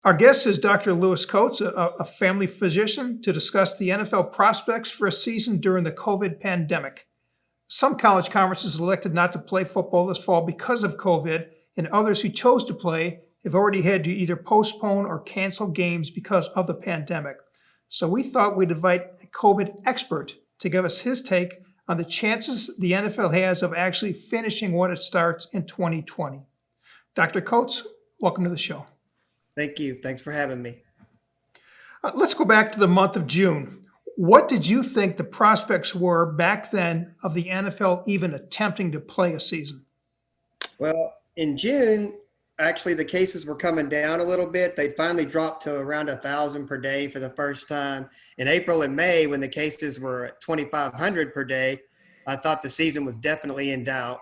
Our guest is Dr. Lewis Coates, a family physician, to discuss the NFL prospects for a season during the COVID pandemic. Some college conferences elected not to play football this fall because of COVID, and others who chose to play have already had to either postpone or cancel games because of the pandemic. So we thought we'd invite a COVID expert to give us his take on the chances the NFL has of actually finishing what it starts in 2020. Dr. Coates, welcome to the show. Thank you. Thanks for having me. Let's go back to the month of June. What did you think the prospects were back then of the NFL even attempting to play a season? Well, in June, actually, the cases were coming down a little bit. They finally dropped to around 1,000 per day for the first time. In April and May, when the cases were at 2,500 per day, I thought the season was definitely in doubt.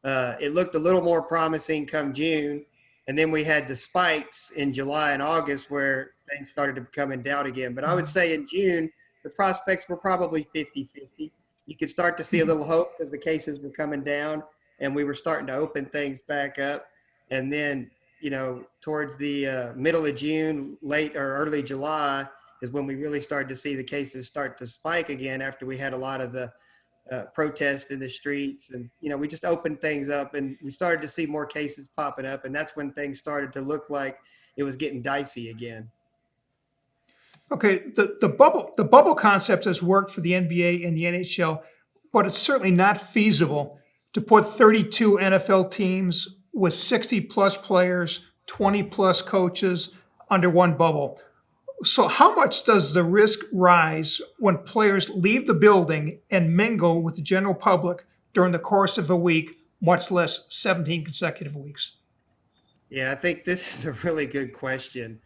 It looked a little more promising come June. And then we had the spikes in July and August where things started to come in doubt again. But I would say in June, the prospects were probably 50-50. You could start to see a little hope because the cases were coming down and we were starting to open things back up. And then, towards the middle of June, late or early July is when we really started to see the cases start to spike again after we had a lot of the protest in the streets. And, we just opened things up and we started to see more cases popping up. And that's when things started to look like it was getting dicey again. Okay, the bubble concept has worked for the NBA and the NHL, but it's certainly not feasible to put 32 NFL teams with 60 plus players, 20 plus coaches under one bubble. So, how much does the risk rise when players leave the building and mingle with the general public during the course of a week, much less 17 consecutive weeks? Yeah, I think this is a really good question.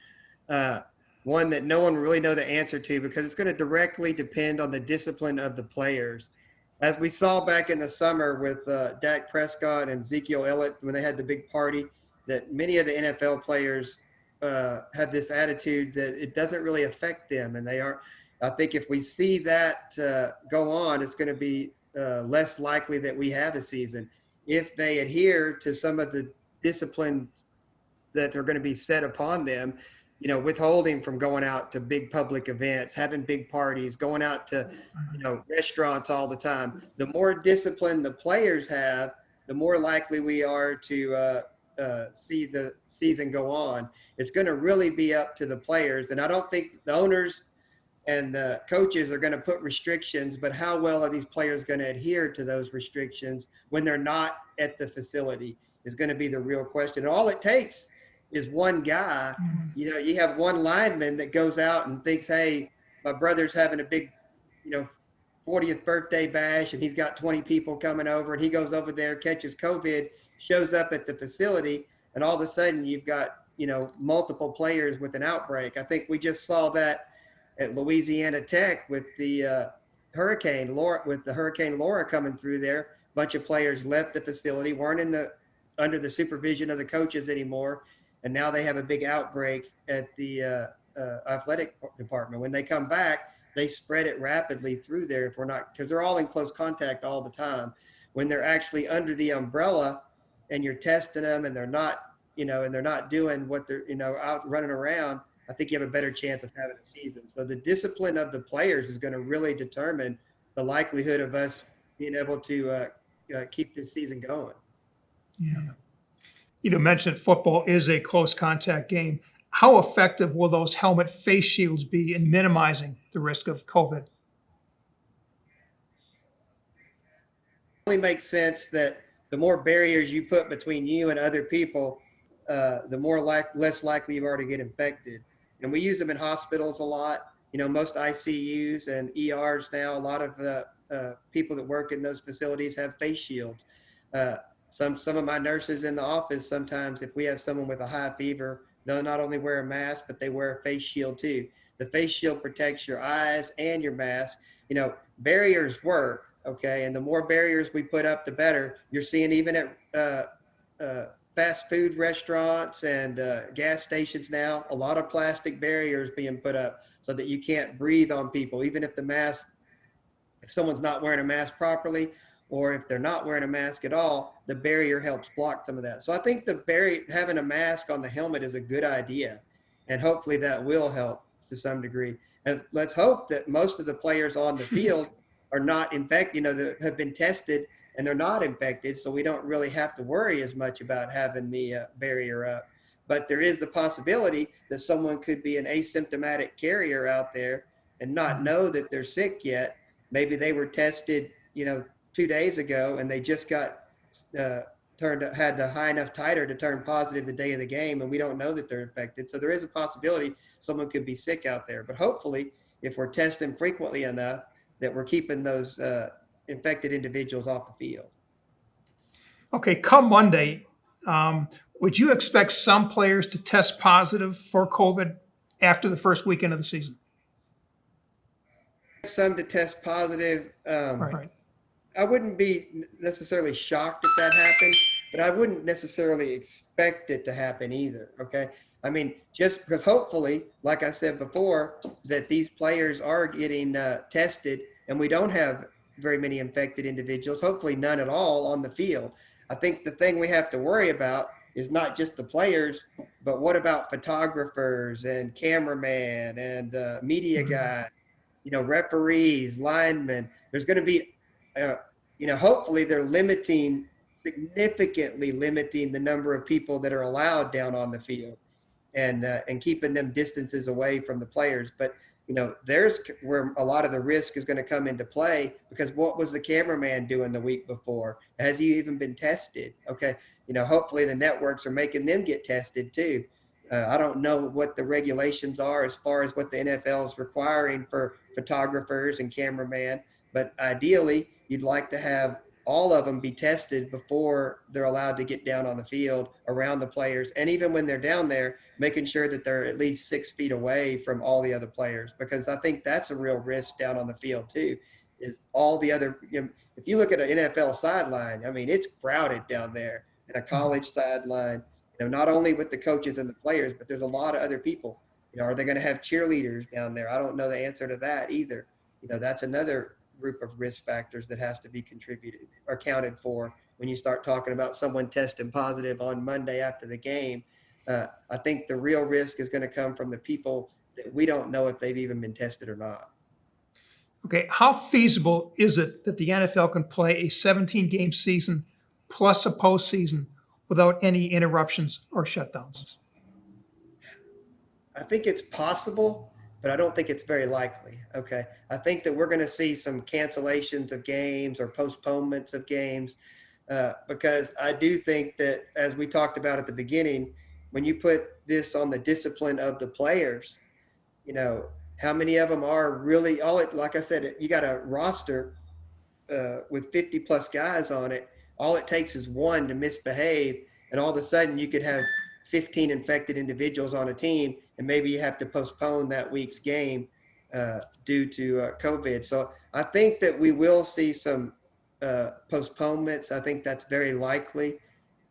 One that no one really know the answer to because it's going to directly depend on the discipline of the players. As we saw back in the summer with Dak Prescott and Ezekiel Elliott when they had the big party, that many of the NFL players have this attitude that it doesn't really affect them. And they are, I think if we see that go on, it's going to be less likely that we have a season. If they adhere to some of the discipline that are going to be set upon them, withholding from going out to big public events, having big parties, going out to, restaurants all the time. The more discipline the players have, the more likely we are to see the season go on. It's going to really be up to the players. And I don't think the owners and the coaches are going to put restrictions, but how well are these players going to adhere to those restrictions when they're not at the facility is going to be the real question. And all it takes is one guy. You have one lineman that goes out and thinks, hey, my brother's having a big, 40th birthday bash and he's got 20 people coming over and he goes over there, catches COVID, shows up at the facility, and all of a sudden you've got, multiple players with an outbreak. I think we just saw that at Louisiana Tech with the Hurricane Laura coming through there. A bunch of players left the facility, weren't under the supervision of the coaches anymore. And now they have a big outbreak at the athletic department. When they come back, they spread it rapidly through there if we're not, because they're all in close contact all the time. When they're actually under the umbrella and you're testing them and they're not, and they're not doing what they're, out running around, I think you have a better chance of having a season. So the discipline of the players is going to really determine the likelihood of us being able to keep this season going. Yeah. You mentioned football is a close contact game. How effective will those helmet face shields be in minimizing the risk of COVID? It only makes sense that the more barriers you put between you and other people, the more less likely you are to get infected. And we use them in hospitals a lot. Most ICUs and ERs now, a lot of people that work in those facilities have face shields. Some of my nurses in the office, sometimes if we have someone with a high fever, they'll not only wear a mask, but they wear a face shield too. The face shield protects your eyes and your mask. Barriers work, okay? And the more barriers we put up, the better. You're seeing even at fast food restaurants and gas stations now, a lot of plastic barriers being put up so that you can't breathe on people, even if if someone's not wearing a mask properly, or if they're not wearing a mask at all, the barrier helps block some of that. So I think having a mask on the helmet is a good idea. and hopefully that will help to some degree. And let's hope that most of the players on the field are not infected, that have been tested and they're not infected, so we don't really have to worry as much about having the barrier up. But there is the possibility that someone could be an asymptomatic carrier out there and not know that they're sick yet. Maybe they were tested, 2 days ago, and they just got uh, had the high enough titer to turn positive the day of the game, and we don't know that they're infected. So there is a possibility someone could be sick out there. But hopefully, if we're testing frequently enough, that we're keeping those infected individuals off the field. Okay, come Monday, would you expect some players to test positive for COVID after the first weekend of the season? Some to test positive. Right. I wouldn't be necessarily shocked if that happened, but I wouldn't necessarily expect it to happen either. Okay. I mean, just because hopefully, like I said before, that these players are getting tested and we don't have very many infected individuals, hopefully none at all on the field. I think the thing we have to worry about is not just the players, but what about photographers and cameraman and media guys, referees, linemen. There's going to be, hopefully they're significantly limiting the number of people that are allowed down on the field, and keeping them distances away from the players. But there's where a lot of the risk is going to come into play, because what was the cameraman doing the week before? Has he even been tested? Okay, hopefully the networks are making them get tested too. I don't know what the regulations are as far as what the NFL is requiring for photographers and cameraman, but ideally you'd like to have all of them be tested before they're allowed to get down on the field around the players. And even when they're down there, making sure that they're at least 6 feet away from all the other players, because I think that's a real risk down on the field too, is all the other, if you look at an NFL sideline, I mean, it's crowded down there, and a college sideline, not only with the coaches and the players, but there's a lot of other people. Are they going to have cheerleaders down there? I don't know the answer to that either. That's another group of risk factors that has to be contributed or accounted for when you start talking about someone testing positive on Monday after the game. I think the real risk is going to come from the people that we don't know if they've even been tested or not. Okay, how feasible is it that the NFL can play a 17-game season plus a postseason without any interruptions or shutdowns? I think it's possible, but I don't think it's very likely. Okay. I think that we're going to see some cancellations of games or postponements of games, because I do think that, as we talked about at the beginning, when you put this on the discipline of the players, how many of them are really like I said, you got a roster with 50 plus guys on it. All it takes is one to misbehave, and all of a sudden you could have 15 infected individuals on a team, and maybe you have to postpone that week's game due to COVID. So I think that we will see some postponements. I think that's very likely,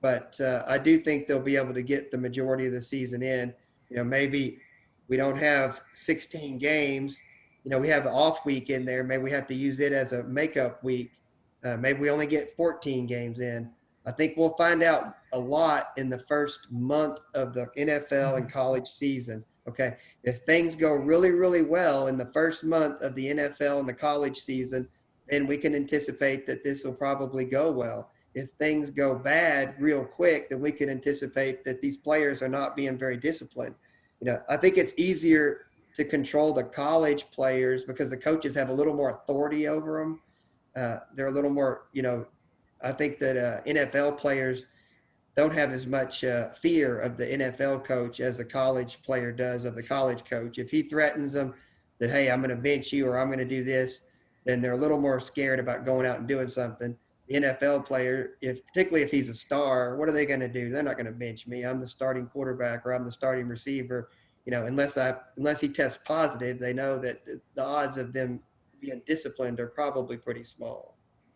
but I do think they'll be able to get the majority of the season in. Maybe we don't have 16 games. We have the off week in there. Maybe we have to use it as a makeup week. Maybe we only get 14 games in. I think we'll find out a lot in the first month of the NFL and college season. Okay. If things go really, really well in the first month of the NFL and the college season, then we can anticipate that this will probably go well. If things go bad real quick, then we can anticipate that these players are not being very disciplined. I think it's easier to control the college players because the coaches have a little more authority over them. They're a little more, I think that NFL players don't have as much fear of the NFL coach as a college player does of the college coach. If he threatens them that, hey, I'm going to bench you or I'm going to do this, then they're a little more scared about going out and doing something. The NFL player, particularly if he's a star, what are they going to do? They're not going to bench me. I'm the starting quarterback or I'm the starting receiver. Unless he tests positive, they know that the odds of them being disciplined are probably pretty small.